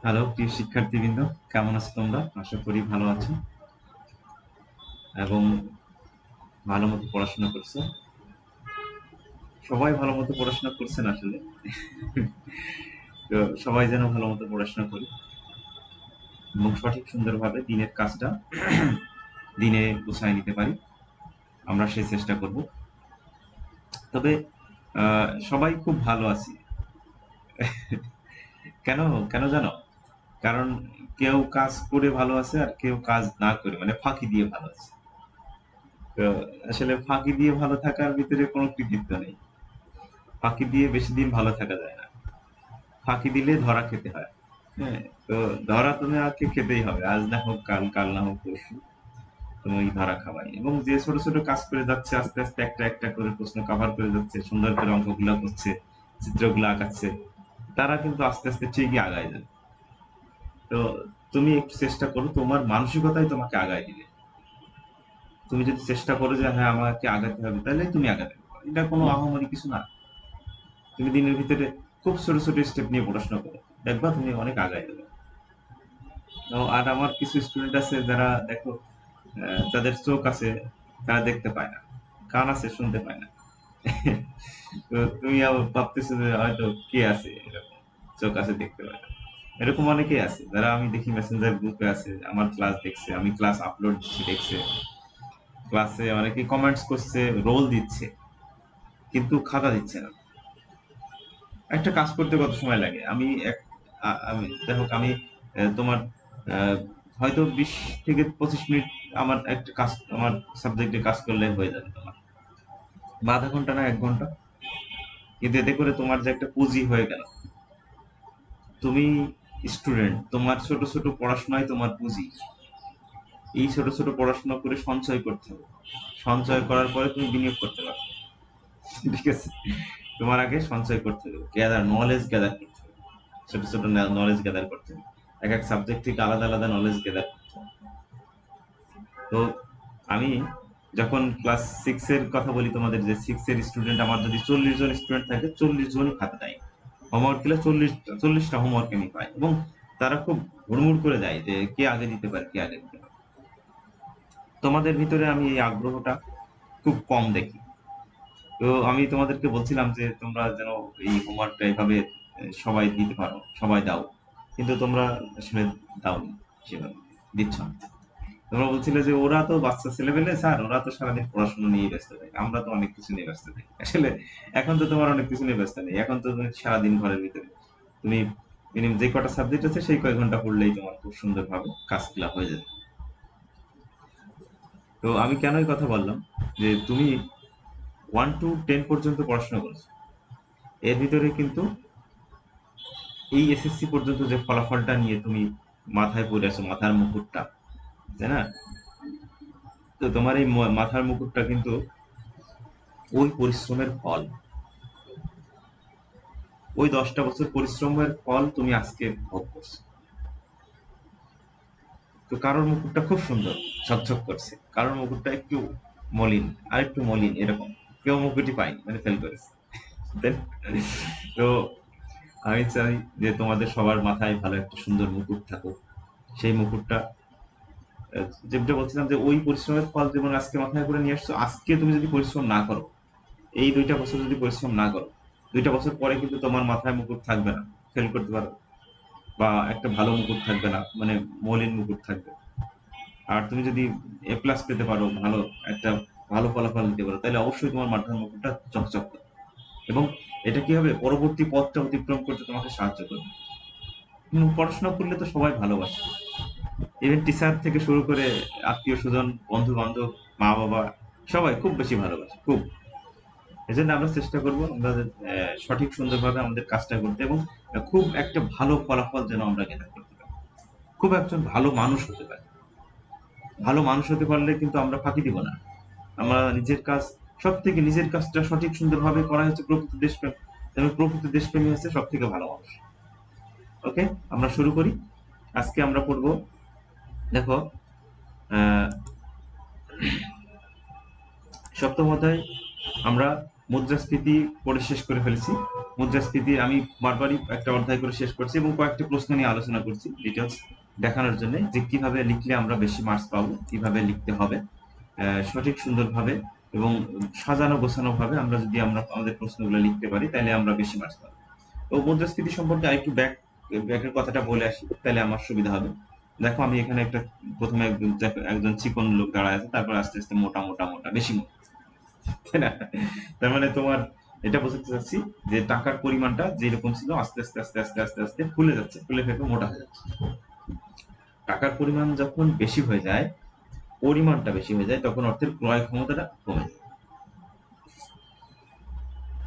Hello প্রিয় শিক্ষার্থীবৃন্দ, কেমন আছো তোমরা? আশা করি ভালো আছো এবং ভালো মতো পড়াশোনা করছো। সবাই ভালো মতো পড়াশোনা করছেন আসলে। তো সবাই যেন ভালো মতো পড়াশোনা করি এবং সঠিক সুন্দরভাবে দিনের কাজটা দিনে গুছায় নিতে পারি, আমরা সেই চেষ্টা করব। তবে সবাই খুব ভালো আছি। কেন কেন জানো? কারণ কেউ কাজ করে ভালো আছে আর কেউ কাজ না করে মানে ফাঁকি দিয়ে ভালো আছে। তো আসলে ফাঁকি দিয়ে ভালো থাকার ভিতরে কোনো কৃতিত্ব নেই। ফাঁকি দিয়ে বেশি দিন ভালো থাকা যায় না। ফাঁকি দিলে ধরা খেতে হয়। হ্যাঁ, তো ধরা তুমি আজকে খেতেই হবে, আজ না হোক কাল, কাল না হোক পরশু, তুমি ধরা খাবাই। এবং যে ছোট ছোট কাজ করে যাচ্ছে, আস্তে আস্তে একটা একটা করে প্রশ্ন কভার করে যাচ্ছে, সুন্দর করে অঙ্কগুলা করছে, চিত্রগুলো আঁকাচ্ছে, তারা কিন্তু আস্তে আস্তে ঠিকই আগায় যাবে। তো তুমি একটু চেষ্টা করো, তোমার মানসিকতাই তোমাকে আগায় দিবে। তুমি যদি চেষ্টা করো যে হ্যাঁ আমাকে আগাতে হবে, তাহলে তুমি আগাতে পারো, এটা কোনো আহামরি কিছু না। তুমি দিনের ভিতরে খুব ছোট ছোট স্টেপ নিয়ে পড়াশোনা করো, দেখবা তুমি অনেক আগায় যাবে। আর আমার কিছু স্টুডেন্ট আছে যারা দেখো, যাদের চোখ আছে, তারা দেখতে পায় না, কান আছে শুনতে পায় না। তো তুমি আবার ভাবতেছো যে হয়তো কে আছে এরকম, চোখ আছে দেখতে পায় না। এরকম অনেকেই আছে যারা আমি দেখি মেসেঞ্জার গ্রুপে আছে, আমার ক্লাস দেখছে, আমি ক্লাস আপলোড দিচ্ছি দেখছে, ক্লাসে অনেকে কমেন্টস করছে, রোল দিচ্ছে, কিন্তু খাতা দিচ্ছে না। একটা কাজ করতে কত সময় লাগে? আমি দেখো, আমি তোমার আহ, হয়তো 20 থেকে 25 মিনিট আমার একটা কাজ, আমার সাবজেক্টে কাজ করলে হয়ে যাবে তোমার, বা আধা ঘন্টা না 1 ঘন্টা। কিন্তু এতে করে তোমার যে একটা পুঁজি হয়ে গেল, তুমি স্টুডেন্ট, তোমার ছোট ছোট পড়াশোনায় তোমার পুঁজি। এই ছোট ছোট পড়াশোনা করে সঞ্চয় করতে হবে, সঞ্চয় করার পরে তুমি বিনিয়োগ করতে পারবে। ঠিক আছে, তোমার আগে সঞ্চয় করতে হবে, নলেজ গ্যাদার করতে হবে, ছোট ছোট নলেজ গ্যাদার করতে হবে, এক এক সাবজেক্ট থেকে আলাদা আলাদা নলেজ গ্যাদার করতে হবে। তো আমি যখন ক্লাস 6 এর কথা বলি তোমাদের, যে 6 এর স্টুডেন্ট আমার যদি 40 জন স্টুডেন্ট থাকে, 40 জনই খাতা দেয়। হোমওয়ার্ক দিলে 40টা হোমওয়ার্ক আমি পাই, এবং তারা খুব হুড়মুড় করে দেয় যে কে আগে দিতে পারে, কে আগে দিতে পারে। তোমাদের ভিতরে আমি এই আগ্রহটা খুব কম দেখি। তো আমি তোমাদেরকে বলছিলাম যে তোমরা যেন এই হোমওয়ার্কটা এভাবে সবাই দিতে পারো, সবাই দাও, কিন্তু তোমরা আসলে দাওনি, সেভাবে দিচ্ছ না। তোমরা বলছিলে যে ওরা তো বাচ্চা ছেলেপেলে স্যার, ওরা তো সারাদিন পড়াশোনা নিয়ে ব্যস্ত থাকে, আমরা তো অনেক কিছু নিয়ে ব্যস্ত থাকি। আসলে এখন তো তোমার অনেক কিছু নিয়ে ব্যস্ত নেই, এখন তো তুমি সারাদিন ঘরের ভিতরে, তুমি মিনিমাম যে কটা সাবজেক্ট আছে সেই কয় ঘন্টা পড়লেই তোমার খুব সুন্দরভাবে কাজগুলা হয়ে যাবে। তো আমি কেন এই কথা বললাম, যে তুমি 1 to 10 পর্যন্ত পড়াশোনা করছো, এর ভিতরে কিন্তু এই এসএসসি পর্যন্ত যে ফলাফলটা নিয়ে তুমি মাথায় পড়ে আছো, মাথার মুকুটটা, তাই না? তো তোমার এই মাথার মুকুটটা কিন্তু ওই পরিশ্রমের ফল, ওই 10টা বছর পরিশ্রমের ফল তুমি আজকে ভোগ করছো। তো কারোর মুকুটটা খুব সুন্দর, ঝকঝক করছে, কারোর মুকুটটা একটু মলিন, আর একটু মলিন, এরকম কেউ মুকুটই পায়নি, মানে ফেল করেছে। Then, তো আমি চাই যে তোমাদের সবার মাথায় ভালো একটা সুন্দর মুকুট থাকুক। সেই মুকুটটা, যেটা বলছিলাম, যে ওই পরিশ্রমের ফল যেমন আজকে মাথায় করে নিয়ে আসছো, আজকে তুমি যদি পরিশ্রম না করো, এই 2টা বছর যদি পরিশ্রম না করো, 2টা বছর পরে কিন্তু তোমার মাথায় মুকুট থাকবে না, ফেল করতে পারো, বা একটা ভালো মুকুট থাকবে না, মানে মলিন মুকুট থাকবে। আর তুমি যদি A+ পেতে পারো, ভালো একটা ভালো ফলাফল দিতে পারো, তাহলে অবশ্যই তোমার মাথার মুকুটটা চকচক করবে। এবং এটা কি হবে, পরবর্তী পথটা অতিক্রম করতে তোমাকে সাহায্য করবে। পড়াশোনা করলে তো সবাই ভালোবাসে, ইভেন টিচার থেকে শুরু করে আত্মীয় স্বজন, বন্ধু বান্ধব, মা বাবা, সবাই খুব বেশি ভালোবাসে, খুব। এজন্য আমরা চেষ্টা করবো আমাদের সঠিক সুন্দরভাবে আমাদের কাজটা করতে, এবং খুব একটা ভালো ফলাফল যেন আমরা গেদার করতে পারি, খুব একজন ভালো মানুষ হতে পারি। ভালো মানুষ হতে পারলে কিন্তু আমরা ফাঁকি দিব না, আমরা নিজের কাজ, সব থেকে নিজের কাজটা সঠিক সুন্দরভাবে করা হচ্ছে প্রকৃত দেশপ্রেম, এবং প্রকৃত দেশপ্রেমী হচ্ছে সব থেকে ভালো মানুষ। ওকে, আমরা শুরু করি। আজকে আমরা পড়বো, দেখো, আহ সপ্তম অধ্যায় আমরা মুদ্রাস্ফীতি পড়ে শেষ করে ফেলেছি। মুদ্রাস্ফীতি আমি বারবারই একটা অধ্যায় করে শেষ করছি এবং কয়েকটি প্রশ্ন নিয়ে আলোচনা করছি ডিটেলস দেখানোর জন্য যে কিভাবে লিখলে আমরা বেশি মার্কস পাবো, কিভাবে লিখতে হবে সঠিক সুন্দরভাবে এবং সাজানো গোছানো ভাবে আমরা যদি আমরা আমাদের প্রশ্নগুলো লিখতে পারি তাহলে আমরা বেশি মার্কস পাবো। তো মুদ্রাস্ফীতি সম্পর্কে আরেকটু ব্যাকের কথাটা বলে আসি, তাহলে আমার সুবিধা হবে। দেখো আমি এখানে একটা প্রথমে একজন চিকন লোক দাঁড়ায় আছে, তারপর আস্তে আস্তে মোটা মোটা মোটা বেশি মোটা, তাই না? তার মানে তোমার এটা বোঝাতে চাচ্ছি যে টাকার পরিমাণটা যেরকম ছিল আস্তে আস্তে আস্তে আস্তে আস্তে আস্তে ফুলে যাচ্ছে, ফুলে ফেপে মোটা হয়ে যাচ্ছে। টাকার পরিমাণ যখন বেশি হয়ে যায়, পরিমাণটা বেশি হয়ে যায়, তখন অর্থের ক্রয় ক্ষমতাটা কমে যায়।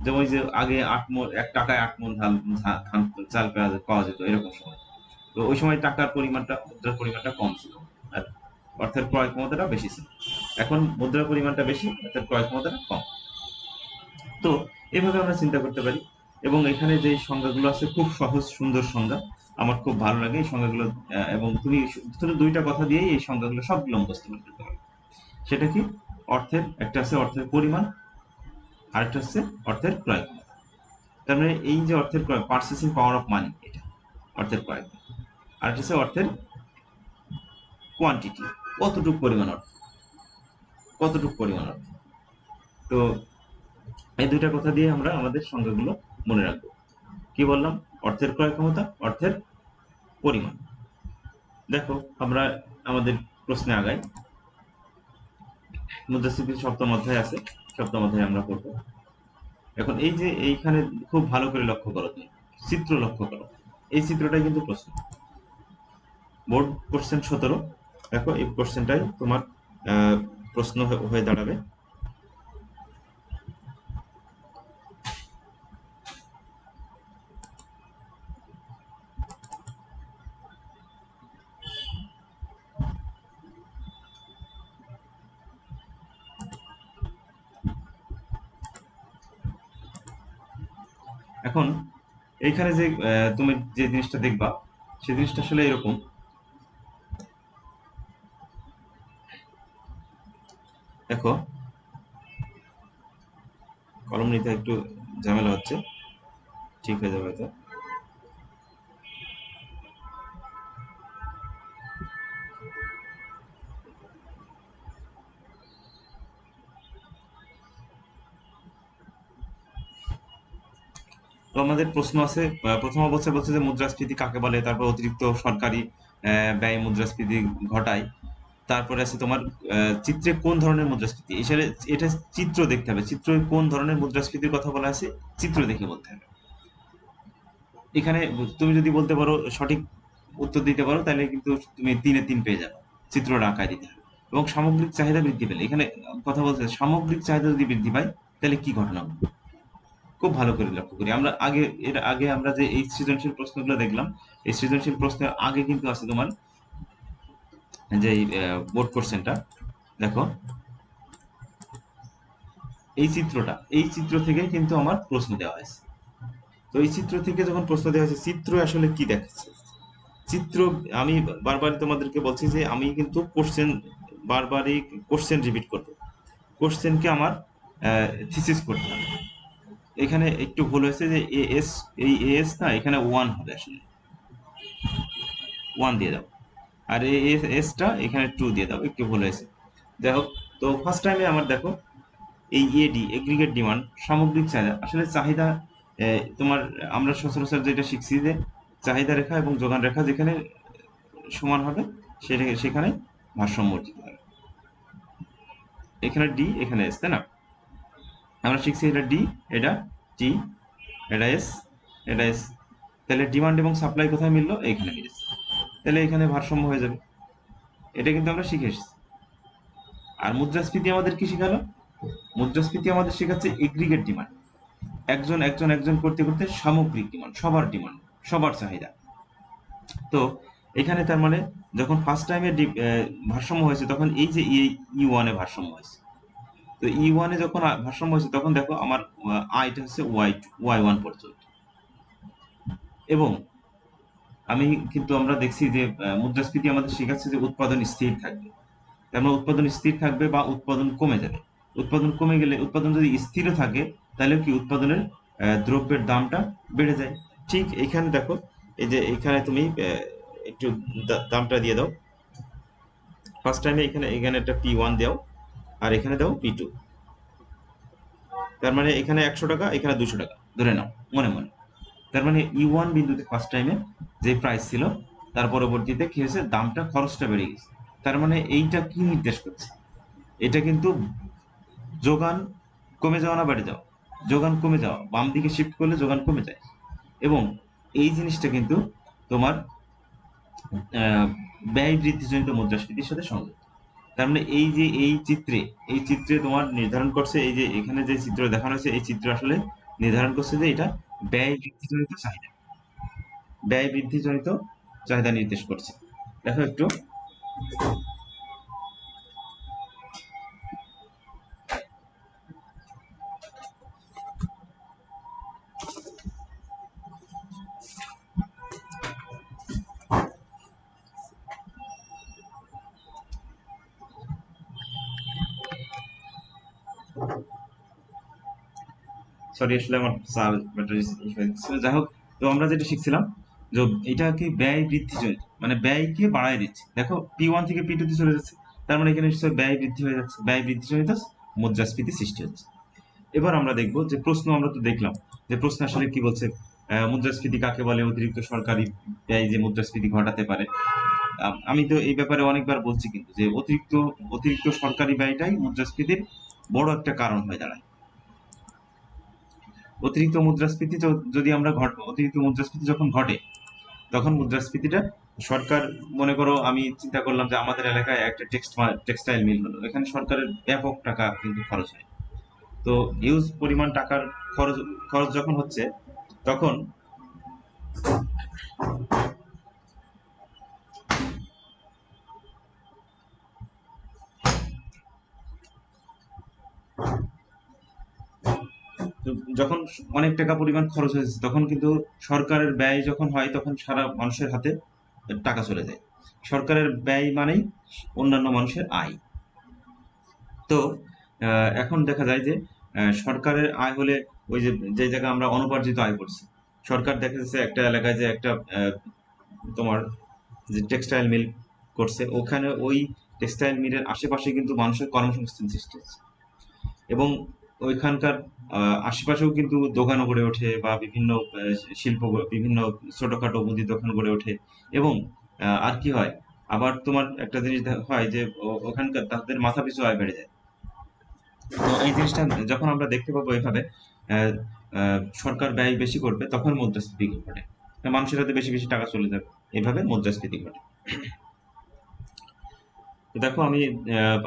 যেমন ওই যে আগে 1 টাকায় 8 মণ চাল পাওয়া যেত, এরকম সময়। তো ওই সময় টাকার পরিমাণটা, মুদ্রার পরিমাণটা কম ছিল আর অর্থের ক্রয় ক্ষমতাটা বেশি ছিল। এখন মুদ্রার পরিমাণটা বেশি, অর্থের ক্রয় ক্ষমতাটা কম। তো এভাবে আমরা চিন্তা করতে পারি। এবং এখানে যে সংজ্ঞাগুলো আছে খুব সহজ সুন্দর সংজ্ঞা, আমার খুব ভালো লাগে এই সংজ্ঞাগুলো। এবং তুমি শুধু 2টা কথা দিয়েই এই সংজ্ঞাগুলো সবগুলো মুখস্থ করে ফেলতে পারবে। সেটা কি? অর্থের একটা আছে অর্থের পরিমাণ, আরেকটা হচ্ছে অর্থের ক্রয় ক্ষমতা। তার মানে এই যে অর্থের ক্রয়, পার্চেসিং পাওয়ার অফ মানি, এটা অর্থের ক্রয় ক্ষমতা। আরেকটা হচ্ছে অর্থের কোয়ান্টিটি, কতটুকু পরিমাণ অর্থ, কতটুকু পরিমাণ অর্থ। তো এই 2টা কথা দিয়ে আমরা আমাদের সংজ্ঞাগুলো মনে রাখবো। কি বললাম? অর্থের ক্রয় ক্ষমতা, অর্থের পরিমাণ। দেখো আমরা আমাদের প্রশ্নে আগাই। মুদ্রাস্ফীতির 7ম অধ্যায় আছে, 7ম অধ্যায়ে আমরা পড়বো। এখন এই যে এইখানে খুব ভালো করে লক্ষ্য করো, তুমি চিত্র লক্ষ্য করো, এই চিত্রটাই কিন্তু প্রশ্ন। Board question 17। দেখো এই কোশ্চেনটাই তোমার প্রশ্ন হয়ে দাঁড়াবে। এখন এইখানে যে তুমি যে জিনিসটা দেখবা, সেই জিনিসটা আসলে এরকম। দেখো কলম নিতে একটু ঝামেলা হচ্ছে, ঠিক হয়ে যাবে হয়তো। তো আমাদের প্রশ্ন আছে, প্রথম অবস্থায় বলছে যে মুদ্রাস্ফীতি কাকে বলে, তারপর অতিরিক্ত সরকারি ব্যয় মুদ্রাস্ফীতি ঘটায়। তারপরে আছে তোমার চিত্রে কোন ধরনের মুদ্রাস্ফীতি, এখানে এটা চিত্র দেখতে হবে, চিত্র কোন ধরনের মুদ্রাস্ফীতির কথা বলা আছে চিত্র দেখে বলতে হবে। এখানে তুমি যদি বলতে পারো, সঠিক উত্তর দিতে পারো, তাহলে কিন্তু তুমি 3-এ 3 পেয়ে যাবে। চিত্রটা আঁকায় দিতে হবে। এবং সামগ্রিক চাহিদা বৃদ্ধি পেলে, এখানে কথা বলছে সামগ্রিক চাহিদা যদি বৃদ্ধি পায় তাহলে কি ঘটনা ঘটবে। খুব ভালো করে লক্ষ্য করি আমরা। এর আগে আমরা যে এই সৃজনশীল প্রশ্নগুলো দেখলাম, এই সৃজনশীল প্রশ্নের আগে কিন্তু আছে তোমার যে বোর্ড কোশ্চেনটা। দেখো এই চিত্রটা, এই চিত্র থেকে কিন্তু আমার প্রশ্ন দেওয়া হয়েছে। তো এই চিত্র থেকে যখন প্রশ্ন দেওয়া হয়েছে, চিত্র আসলে কি দেখাচ্ছে? চিত্র, আমি বারবার তোমাদেরকে বলছি যে আমি কিন্তু কোশ্চেন বারবারই কোশ্চেন রিপিট করবো, কোশ্চেনকে আমার থিসিস করতে হবে। এখানে একটু ভুল হয়েছে যে এএস, এই এএস না, এখানে 1 হবে, আসলে 1 দিয়ে দাও, আর এই এসটা এখানে 2 দিয়ে দাও, একটু ভুল হয়েছে। যাই হোক, তো ফার্স্ট টাইমে আমার দেখো এই এডি, এগ্রিগেট ডিমান্ড, সামগ্রিক চাহিদা, আসলে চাহিদা তোমার আমরা সচরাচর যেটা শিখছি যে চাহিদা রেখা এবং যোগান রেখা যেখানে সমান হবে সেখানে ভারসাম্য অর্জিত হবে। এখানে ডি, এখানে এস, তাই না? আমরা শিখছি এটা ডি, এটা টি, এটা এস, এটা এস। তাহলে ডিমান্ড এবং সাপ্লাই কোথায় মিললো? এইখানে মিলেছে, তাহলে এখানে ভারসাম্য হয়ে যাবে। এটা কিন্তু আমরা শিখে এসেছি। আর মুদ্রাস্ফীতি আমাদের কি শেখালো? মুদ্রাস্ফীতি আমাদের শেখাচ্ছে এগ্রিগেট ডিমান্ড, একজন একজন একজন করতে করতে সামগ্রিক ডিমান্ড, সবার ডিমান্ড, সবার চাহিদা। তো এখানে তার মানে যখন ফার্স্ট টাইমে ভারসাম্য হয়েছে, তখন এই যে ই ওয়ানে ভারসাম্য হয়েছে। তো ই ওয়ানে যখন ভারসাম্য হয়েছে, তখন দেখো আমার আইটা হচ্ছে ওয়াই ওয়ান পর্যন্ত। এবং আমি কিন্তু আমরা দেখছি যে মুদ্রাস্ফীতি আমাদের শেখাচ্ছে যে উৎপাদন স্থির থাকবে। তার মানে উৎপাদন স্থির থাকবে বা উৎপাদন কমে যাবে। উৎপাদন কমে গেলে, উৎপাদন যদি স্থিরও থাকে তাহলে কি উৎপাদনের দ্রব্যের দামটা বেড়ে যায়। ঠিক এখানে দেখো, এই যে এখানে তুমি একটু দামটা দিয়ে দাও। ফার্স্ট টাইমে এখানে এখানে একটা P1 দাও, আর এখানে দাও P2। তার মানে এখানে 100 টাকা, এখানে 200 টাকা ধরে নাও মনে মনে। তার মানে E1 বিন্দুতে ফার্স্ট টাইমে যে প্রাইস ছিল, তার পরবর্তীতে কি হয়েছে, দামটা খরচটা বেড়ে গেছে। তার মানে এইটা কি নির্দেশ করছে? এটা কিন্তু যোগান কমে যাওয়া না বেড়ে যাওয়া, যোগান কমে যাওয়া, বাম দিকে শিফট করলে যোগান কমে যায়। এবং এই জিনিসটা কিন্তু তোমার আহ, ব্যয় বৃদ্ধিজনিত মুদ্রাস্ফীতির সাথে সংযুক্ত। তার মানে এই যে এই চিত্রে তোমার নির্ধারণ করছে, এই যে এখানে যে চিত্র দেখানো হয়েছে, এই চিত্র আসলে নির্ধারণ করছে যে এটা ব্যয় বৃদ্ধিজনিত চাহিদা, ব্যয় বৃদ্ধিজনিত চাহিদা নির্দেশ করছে। দেখো একটু, সরি আসলে আমার চাল ব্যাটারি ছিল। যাই হোক, তো আমরা যেটা শিখছিলাম যে এটা কি ব্যয় বৃদ্ধিজনিত, মানে ব্যয়কে বাড়ায় দিচ্ছে। দেখো P1 থেকে P2 তে চলে যাচ্ছে, তার মানে এখানে নিশ্চয়ই ব্যয় বৃদ্ধি হয়ে যাচ্ছে, ব্যয় বৃদ্ধিজনিত মুদ্রাস্ফীতি সৃষ্টি হচ্ছে। এবার আমরা দেখব যে প্রশ্ন, আমরা তো দেখলাম যে প্রশ্ন আসলে কি বলছে। মুদ্রাস্ফীতি কাকে বলে? অতিরিক্ত সরকারি ব্যয় যে মুদ্রাস্ফীতি ঘটাতে পারে। আমি তো এই ব্যাপারে অনেকবার বলছি কিন্তু, যে অতিরিক্ত অতিরিক্ত সরকারি ব্যয়টাই মুদ্রাস্ফীতির বড় একটা কারণ হয়ে দাঁড়ায়। অতিরিক্ত মুদ্রাস্ফীতি যদি আমরা অতিরিক্ত মুদ্রাস্ফীতি যখন ঘটে, তখন মুদ্রাস্ফীতিটা সরকার, মনে করো আমি চিন্তা করলাম যে আমাদের এলাকায় একটা টেক্সটাইল মিল হলো, এখানে সরকারের ব্যাপক টাকা কিন্তু খরচ হয়। তো হিউজ পরিমাণ টাকার খরচ খরচ যখন হচ্ছে, তখন যখন অনেক টাকা পরিমাণ খরচ হয়েছে, তখন কিন্তু সরকারের ব্যয় যখন হয়, তখন সারা মানুষের হাতে টাকা চলে যায়। সরকারের ব্যয় মানেই অন্যান্য মানুষের আয়। তো এখন দেখা যায় যে সরকারের আয় হলে, ওই যে যে জায়গায় আমরা অনুপার্জিত আয় করছি, সরকার দেখা যাচ্ছে একটা এলাকায় যে একটা তোমার যে টেক্সটাইল মিল করছে, ওখানে ওই টেক্সটাইল মিলের আশেপাশে কিন্তু মানুষের কর্মসংস্থান সৃষ্টি হচ্ছে। এবং ওইখানকার আশেপাশেও কিন্তু দোকানও গড়ে ওঠে, বা বিভিন্ন শিল্প, বিভিন্ন ছোটখাটো মুদি দোকান গড়ে ওঠে। এবং আর কি হয়, আবার তোমার একটা জিনিস হয় যে ওখানকার তাদের মাথা পিছু আয় বেড়ে যায়। তো এই জিনিসটা যখন আমরা দেখতে পাবো এভাবে, আহ, সরকার ব্যয় বেশি করবে, তখন মুদ্রাস্ফীতি ঘটে, মানুষের হাতে বেশি বেশি টাকা চলে যাবে, এভাবে মুদ্রাস্ফীতি ঘটে। তো দেখো আমি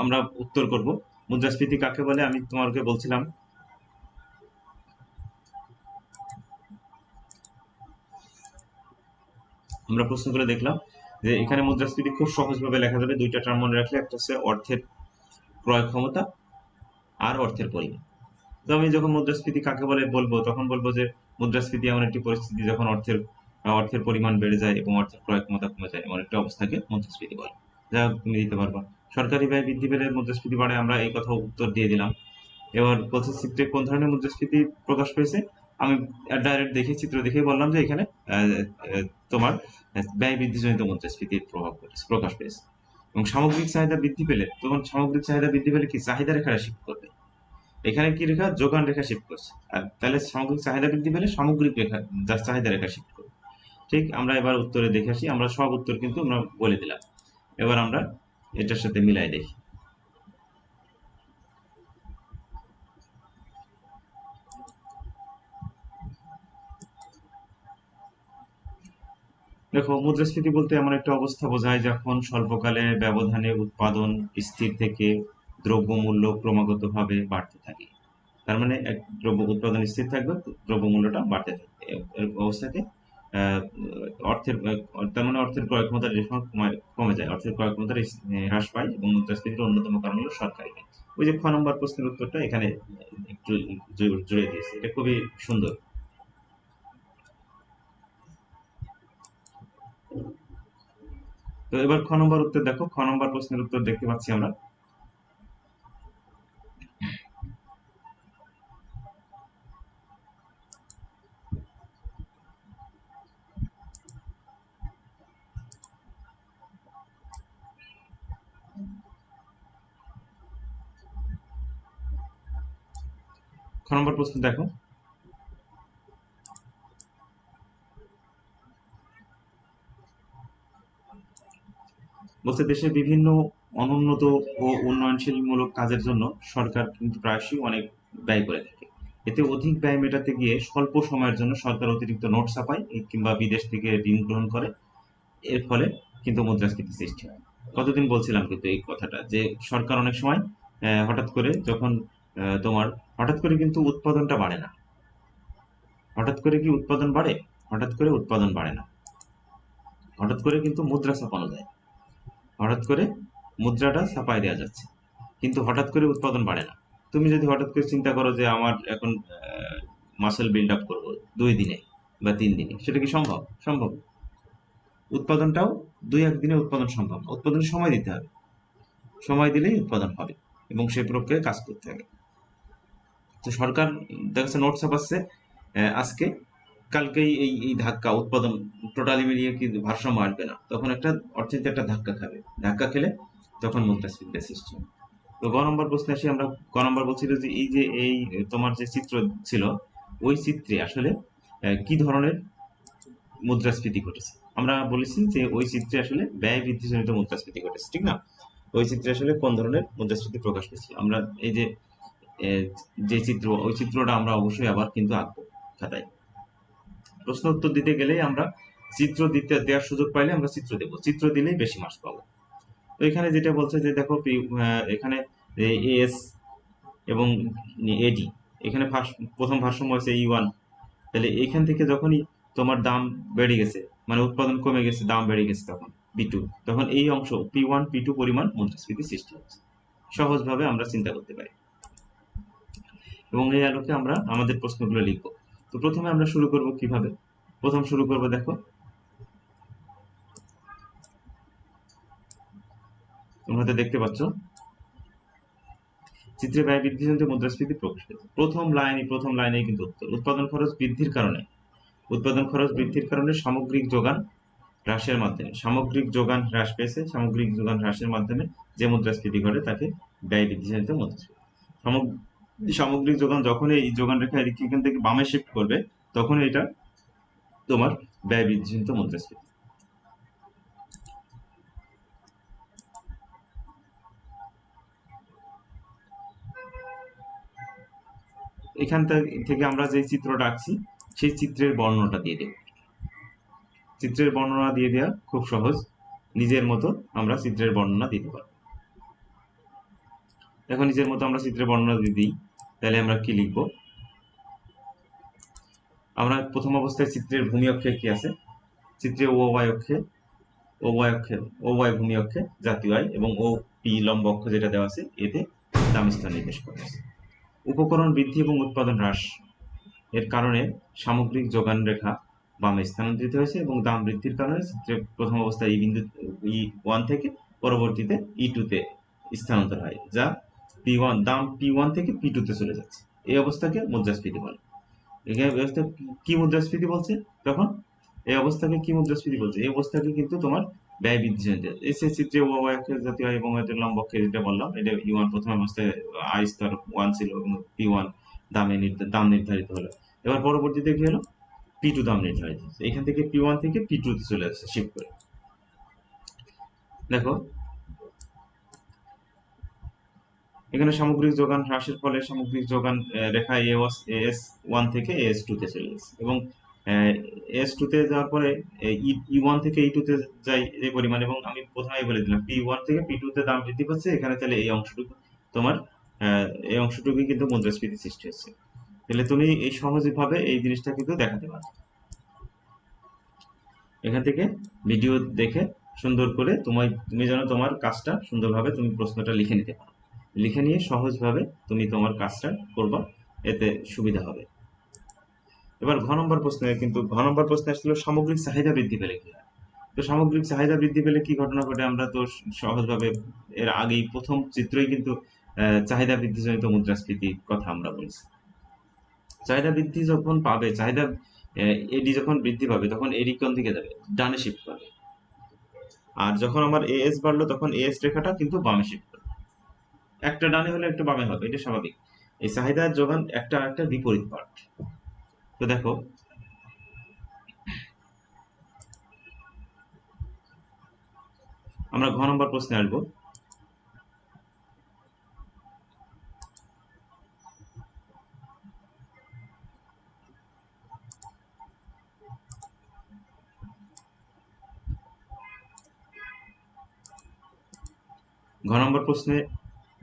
আমরা উত্তর করব, মুদ্রাস্ফীতি কাকে বলে আমি তোমাকে বলছিলাম। আমরা প্রশ্ন করে দেখলাম যে এখানে মুদ্রাস্ফীতি খুব সহজভাবে লেখা যাবে, দুইটা টার্ম মনে রাখলে, একটা হচ্ছে অর্থের ক্রয় ক্ষমতা আর অর্থের পরিমাণ। তো আমি যখন মুদ্রাস্ফীতি কাকে বলে বলবো, তখন বলবো যে মুদ্রাস্ফীতি এমন একটি পরিস্থিতি যখন অর্থের পরিমাণ বেড়ে যায় এবং অর্থের ক্রয় ক্ষমতা কমে যায়, এমন একটা অবস্থাকে মুদ্রাস্ফীতি বলে। যা হোক, তুমি দিতে পারবা। সরকারি ব্যয় বৃদ্ধি পেলে মুদ্রাস্ফীতি বাড়ে, আমরা এই কথা উত্তর দিয়ে দিলাম। এবার বলছে চিত্রে কোন ধরনের মুদ্রাস্ফীতি প্রকাশ পেয়েছে। আমি ডাইরেক্ট দেখে, চিত্র দেখেই বললাম যে এখানে তোমার ব্যয় বৃদ্ধিজনিত মুদ্রাস্ফীতির প্রকাশ পেয়েছে। এবং সামগ্রিক চাহিদা বৃদ্ধি পেলে, তখন সামগ্রিক চাহিদা বৃদ্ধি পেলে কি চাহিদা রেখাটা শিফট করবে, এখানে কি রেখা, যোগান রেখা শিফট করছে। আর তাহলে সামগ্রিক চাহিদা বৃদ্ধি পেলে সামগ্রিক রেখা, যার চাহিদা রেখা শিফট করবে। ঠিক, আমরা এবার উত্তরে দেখে আসি। আমরা সব উত্তর কিন্তু আমরা বলে দিলাম, এবার আমরা এটার সাথে মিলাই দেখি। দেখো, মুদ্রাস্ফীতি বলতে এমন একটা অবস্থা বোঝায় যখন স্বল্পকালে ব্যবধানে উৎপাদন স্থির থেকে দ্রব্যমূল্য ক্রমাগতভাবে বাড়তে থাকে। তার মানে এক দ্রব্য উৎপাদন স্থির থাকবে, দ্রব্যমূল্যটা বাড়তে থাকবে, এর অবস্থাকে আহ, তার মানে অর্থের ক্রয় ক্ষমতা যে সময় কমে যায়, অর্থের ক্রয় ক্ষমতা হ্রাস পায়, এবং মুদ্রাস্ফীতির অন্যতম কারণ হলো সরকারি ব্যয়। ওই যে 6 নম্বর প্রশ্নের উত্তরটা এখানে একটু জুড়ে দিয়েছে, এটা খুবই সুন্দর। তো এবার 6 নম্বর উত্তর দেখো, 6 নম্বর প্রশ্নের উত্তর দেখতে পাচ্ছি আমরা। খ নম্বর প্রশ্ন দেখো, বলছে দেশের বিভিন্ন অনুন্নত ও উন্নয়নশীলমূলক কাজের জন্য সরকার কিন্তু প্রায়শই অনেক ব্যয় করে থাকে। এতে অধিক ব্যয় মেটাতে গিয়ে স্বল্প সময়ের জন্য সরকার অতিরিক্ত নোট ছাপায় কিংবা বিদেশ থেকে ঋণ গ্রহণ করে। এর ফলে কিন্তু মুদ্রাস্ফীতি সৃষ্টি হয়। কতদিন বলছিলাম কিন্তু এই কথাটা, যে সরকার অনেক সময় হঠাৎ করে যখন তোমার হঠাৎ করে কিন্তু উৎপাদনটা বাড়ে না। হঠাৎ করে কি উৎপাদন বাড়ে? হঠাৎ করে উৎপাদন বাড়ে না। হঠাৎ করে কিন্তু মুদ্রা ছাপানো যায়, হঠাৎ করে মুদ্রাটা ছাপায় দেওয়া যাচ্ছে, কিন্তু হঠাৎ করে উৎপাদন বাড়ে না। তুমি যদি হঠাৎ করে চিন্তা করো যে আমার এখন মাসেল বিল্ড আপ করবো 2 দিনে বা 3 দিনে, সেটা কি সম্ভব? সম্ভব। উৎপাদনটাও 2-1 দিনে উৎপাদন সম্ভব না, উৎপাদনের সময় দিতে হবে। সময় দিলেই উৎপাদন হবে এবং সেই প্রক্রিয়ায় কাজ করতে হবে। তো সরকার দেখা যাচ্ছে নোট ছাপাচ্ছে আজকে, কালকেই এই এই ধাক্কা উৎপাদন টোটালি মিলিয়ে কি ভারসাম্য আসবে না, তখন একটা অর্থনীতি একটা ধাক্কা খাবে। ধাক্কা খেলে তখন মুদ্রাস্ফীতির সৃষ্টি হবে। তো গ নম্বর প্রশ্নে আসি আমরা। গ নম্বর বলছিল যে এই যে এই তোমার যে চিত্র ছিল, ওই চিত্রে আসলে কি ধরনের মুদ্রাস্ফীতি ঘটেছে? আমরা বলেছি যে ওই চিত্রে আসলে ব্যয় বৃদ্ধিজনিত মুদ্রাস্ফীতি ঘটেছে, ঠিক না? ওই চিত্রে আসলে কোন ধরনের মুদ্রাস্ফীতি প্রকাশ পেয়েছে? আমরা এই যে যে চিত্র, ওই চিত্রটা আমরা অবশ্যই আবার কিন্তু আঁকবো খাতায়। প্রশ্ন উত্তর দিতে গেলেই আমরা চিত্র দিতে দেওয়ার সুযোগ পাইলে আমরা চিত্র দেবো, চিত্র দিলেই বেশি মার্কস পাবো। তো এখানে যেটা বলছে যে দেখো এখানে এস এবং এডি, এখানে প্রথম ভারসাম্য হচ্ছে E1। তাহলে এখান থেকে যখনই তোমার দাম বেড়ে গেছে, মানে উৎপাদন কমে গেছে, দাম বেড়ে গেছে, তখন P2, তখন এই অংশ P1 P2 পরিমাণ মুদ্রাস্ফীতি সৃষ্টি হচ্ছে। সহজভাবে আমরা চিন্তা করতে পারি এবং এই আলোকে আমরা আমাদের প্রশ্নগুলো লিখবো। তো প্রথমে আমরা শুরু করব কিভাবে? প্রথম শুরু করব, দেখো তোমরা তো দেখতে পাচ্ছ চিত্রে ব্যয় বৃদ্ধিজনিত মুদ্রাস্ফীতি প্রকাশ পেয়েছে। প্রথম লাইনে কিন্তু উত্তর, উৎপাদন খরচ বৃদ্ধির কারণে, উৎপাদন খরচ বৃদ্ধির কারণে সামগ্রিক যোগান হ্রাসের মাধ্যমে, সামগ্রিক যোগান হ্রাস পেয়েছে, সামগ্রিক যোগান হ্রাসের মাধ্যমে যে মুদ্রাস্ফীতি ঘটে তাকে ব্যয় বৃদ্ধিজনিত মুদ্রাস্ফীতি। সামগ্রিক যোগান যখন এই যোগান রেখা এখান থেকে বামে শিফট করবে, তখন এটা তোমার ব্যয় বৃদ্ধিজনিত মুদ্রাস্ফীতি। এখান থেকে আমরা যে চিত্রটা আঁকছি সেই চিত্রের বর্ণনাটা দিয়ে দেব। চিত্রের বর্ণনা দিয়ে দেওয়া খুব সহজ, নিজের মতো আমরা চিত্রের বর্ণনা দিতে পারবো। এখন নিজের মতো আমরা চিত্রের বর্ণনা দিয়ে দিই, তাহলে আমরা কি লিখবো? আমরা প্রথম অবস্থায় চিত্রের ভূমি অক্ষে কি আছে? চিত্রে ও ওয়াই অক্ষে, ও ওয়াই ভূমি অক্ষে জাতীয় আয় এবং ও পি লম্ব অক্ষ যেটা দেওয়া আছে, এতে দাম স্থান নির্দেশ করা আছে। উপকরণ বৃদ্ধি এবং উৎপাদন হ্রাস এর কারণে সামগ্রিক যোগান রেখা বামে স্থানান্তরিত হয়েছে এবং দাম বৃদ্ধির কারণে চিত্রের প্রথম অবস্থায় এই বিন্দু E1 থেকে পরবর্তীতে E2 তে স্থানান্তর হয়, যা P1, দাম P1 থেকে P2 তে চলে যাচ্ছে। এই অবস্থাকে মুদ্রাস্ফীতি বলে। এই অবস্থা কি মুদ্রাস্ফীতি বলছে? তখন এই অবস্থাকে কি মুদ্রাস্ফীতি বলছে? এই অবস্থাকে কিন্তু তোমার ব্যয় বৃদ্ধিজনিত। এসে চিত্রে ও অক্ষে জাতীয় আয় এবং এদের লম্ব অক্ষে যেটা বললাম, এটা E1 প্রথম অবস্থায় আয় স্তর 1 ছিল এবং P1 দাম নির্ধারিত হলো। এবার পরবর্তীতে কি হলো? P2 দাম নির্ধারিত হচ্ছে। এখান থেকে P1 থেকে P2 তে চলে আসছে শিফট করে। দেখো এখানে সামগ্রিক যোগান হ্রাসের ফলে সামগ্রিক যোগান রেখা AS1 থেকে AS2 তে চলে গেছে এবং AS2 তে যাওয়ার পরে E1 থেকে E2 তে যায় যে পরিমাণ, এবং আমি প্রথমেই বলে দিলাম P1 থেকে P2 তে দাম বৃদ্ধি পাচ্ছে। এখানে তাহলে এই অংশটুকু তোমার এই অংশটুকুই কিন্তু মুদ্রাস্ফীতি সৃষ্টি হচ্ছে। তাহলে তুমি এই সহজভাবে এই জিনিসটা কিন্তু দেখাতে পারো। এখান থেকে ভিডিও দেখে সুন্দর করে তুমি যেন তোমার কাজটা সুন্দরভাবে তুমি প্রশ্নটা লিখে নিতে পারো। লিখে নিয়ে সহজভাবে তুমি তোমার কাজটা করবা, এতে সুবিধা হবে। এবার ঘ নম্বর প্রশ্নে আসছিল সামগ্রিক চাহিদা বৃদ্ধি পেলে কি হয়? তো সামগ্রিক চাহিদা বৃদ্ধি পেলে কি ঘটনা ঘটে? আমরা তো সহজভাবে এর আগেই প্রথম চিত্রই কিন্তু চাহিদা বৃদ্ধিজনিত মুদ্রাস্ফীতির কথা আমরা বলছি। চাহিদা বৃদ্ধি যখন পাবে, এডি যখন বৃদ্ধি পাবে, তখন এডি কোন দিকে যাবে? ডানে শিফট পাবে। আর যখন আমার এএস বাড়লো, তখন এএস রেখাটা কিন্তু বামে শিফট করবে। একটা ডানে হলে একটা বামে হবে, এটা স্বাভাবিক। এই চাহিদা আর যোগান একটা আরেকটা বিপরীত পার্ট। তো দেখো আমরা ঘ নম্বর প্রশ্নে আসবো। ঘ নম্বর প্রশ্নে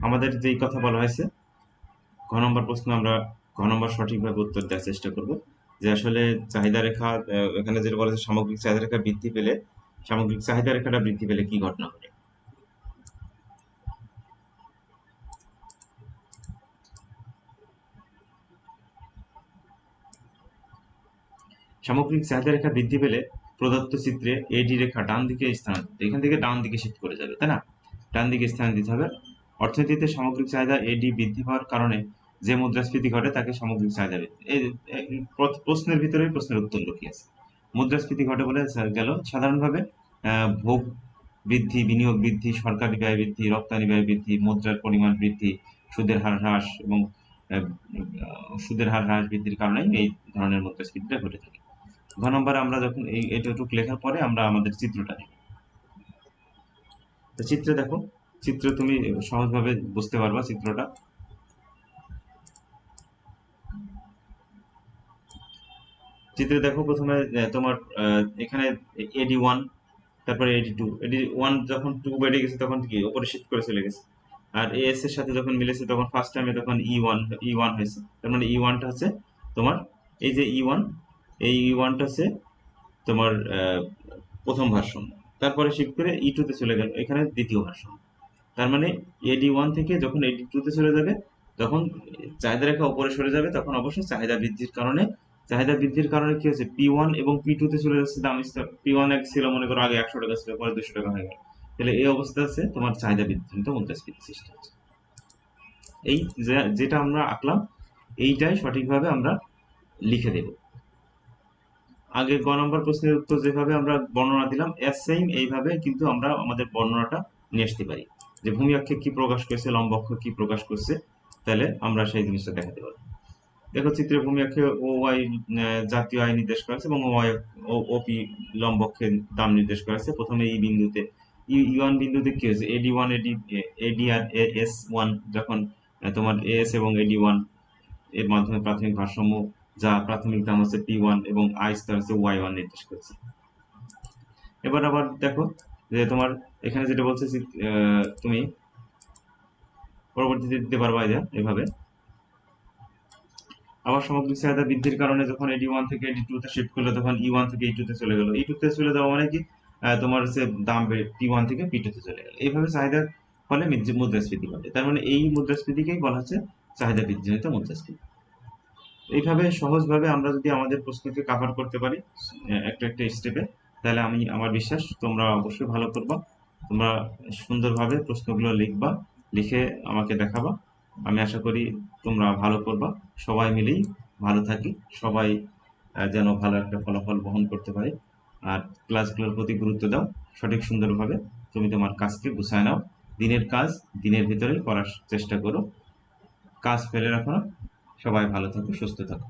আমাদের যেই কথা বলা হয়েছে, ঘ নম্বর প্রশ্ন আমরা ঘ নম্বর সঠিকভাবে উত্তর দেওয়ার চেষ্টা করব। যে আসলে চাহিদা রেখা, এখানে যেটা বলা হয়েছে সামগ্রিক চাহিদা রেখা বৃদ্ধি পেলে, সামগ্রিক চাহিদা রেখাটা বৃদ্ধি পেলে কি ঘটনা ঘটে। সামগ্রিক চাহিদা রেখা বৃদ্ধি পেলে প্রদত্ত চিত্রে এডি রেখা ডান দিকে স্থানান্তরিত, এখান থেকে ডান দিকে শিফট করে যাবে, তাই না? ডান দিকে স্থানান্তরিত হবে। অর্থনীতিতে সামগ্রিক চাহিদা এডি বৃদ্ধি পাওয়ার কারণে যে মুদ্রাস্ফীতি ঘটে তাকে সামগ্রিক চাহিদা বৃদ্ধি। এই প্রশ্নের ভিতরেই প্রশ্নের উত্তর লুকিয়ে আছে। মুদ্রাস্ফীতি ঘটে বলে গেল সাধারণভাবে ভোগ বৃদ্ধি, বিনিয়োগ বৃদ্ধি, সরকারি ব্যয় বৃদ্ধি, রপ্তানি ব্যয় বৃদ্ধি, মুদ্রার পরিমাণ বৃদ্ধি, সুদের হার হ্রাস এবং সুদের হার হ্রাস বৃদ্ধির কারণে এই ধরনের মুদ্রাস্ফীতিটা ঘটে থাকে। ঘ নম্বরে আমরা যখন এইটুকু লেখার পরে আমরা আমাদের চিত্রটা দেখি। তো চিত্রে দেখো, চিত্র তুমি সহজভাবে বুঝতে পারবা চিত্রটা। চিত্রে দেখো প্রথমে তোমার এখানে এডি ওয়ান, তারপরে এডি টু, এডি ওয়ান যখন টু বেড়ে গেছে তখন কি ওপরে শিফট করে চলে গেছে। আর এস এর সাথে যখন মিলেছে তখন ফার্স্ট টাইমে তখন ই ওয়ান হয়েছে। তার মানে ই ওয়ানটা হচ্ছে তোমার, এই যে ই ওয়ান, এই ই ওয়ানটা হচ্ছে তোমার প্রথম ভার্সন। তারপরে শিফট করে ই টু তে চলে গেল, এখানে দ্বিতীয় ভার্সন। তার মানে এডি ওয়ান থেকে যখন এডি টু তে চলে যাবে তখন চাহিদা রেখা উপরে সরে যাবে, তখন অবশ্যই চাহিদা বৃদ্ধির কারণে, চাহিদা বৃদ্ধির কারণে কি হচ্ছে পি ওয়ান এবং পি টু তে চলে যাচ্ছে দাম। পি ওয়ান এক ছিল মনে করো আগে 100 টাকা ছিল, পরে 200 টাকা হয়ে গেল। তাহলে এই অবস্থা আছে তোমার চাহিদা বৃদ্ধিজনিত মুদ্রাস্ফীতি সৃষ্টি হচ্ছে। এই যেটা আমরা আঁকলাম এইটাই সঠিকভাবে আমরা লিখে দেব। আগে গ নম্বর প্রশ্নের উত্তর যেভাবে আমরা বর্ণনা দিলাম সেম এইভাবে কিন্তু আমরা আমাদের বর্ণনাটা নিয়ে আসতে পারি। যে ভূমি অক্ষে কি প্রকাশ করছে, লম্ব অক্ষ কি প্রকাশ করছে, তাহলে আমরা সেই জিনিসটা দেখাতে পারি। দেখো চিত্রে ভূমি অক্ষে ও ওয়াই জাতীয় আয় নির্দেশ করা আছে এবং ওপি লম্ব অক্ষে দাম নির্দেশ করা আছে। প্রথমে এই বিন্দুতে ই ওয়ান বিন্দুতে কি হয়েছে, এডি ওয়ান এডি আর এস ওয়ান যখন তোমার এস এবং এডি ওয়ান এর মাধ্যমে প্রাথমিক ভারসাম্য, যা প্রাথমিক দাম হচ্ছে পি ওয়ান এবং আই স্তর হচ্ছে ওয়াই ওয়ান নির্দেশ করছে। এবার আবার দেখো যে তোমার এখানে যেটা বলছে তুমি পরবর্তীতে দিতে পারবা এভাবে। আবার সামগ্রিক চাহিদা বৃদ্ধির কারণে যখন এডি ওয়ান থেকে এডি টু তে শিফট করলে তখন ই ওয়ান থেকে ই টু তে চলে গেল, ই টু তে চলে যাওয়া মানে কি তোমার হচ্ছে দাম পি ওয়ান থেকে পি টু তে চলে গেল। এইভাবে চাহিদার ফলে মুদ্রাস্ফীতি ঘটে। তার মানে এই মুদ্রাস্ফীতিকেই বলা হচ্ছে চাহিদা বৃদ্ধিজনিত মুদ্রাস্ফীতি। এইভাবে সহজভাবে আমরা যদি আমাদের প্রশ্নকে কাভার করতে পারি একটা একটা স্টেপে, তাহলে আমি আমার বিশ্বাস তোমরা অবশ্যই ভালো করবা। তোমরা সুন্দরভাবে প্রশ্নগুলো লিখবা, লিখে আমাকে দেখাবা। আমি আশা করি তোমরা ভালো করবা। সবাই মিলেই ভালো থাকি, সবাই যেন ভালো একটা ফলাফল বহন করতে পারে। আর ক্লাসগুলোর প্রতি গুরুত্ব দাও, সঠিক সুন্দরভাবে তুমি তোমার কাজকে গুছায় নাও। দিনের কাজ দিনের ভিতরে করার চেষ্টা করো, কাজ ফেলে রাখো না। সবাই ভালো থাকো, সুস্থ থাকো।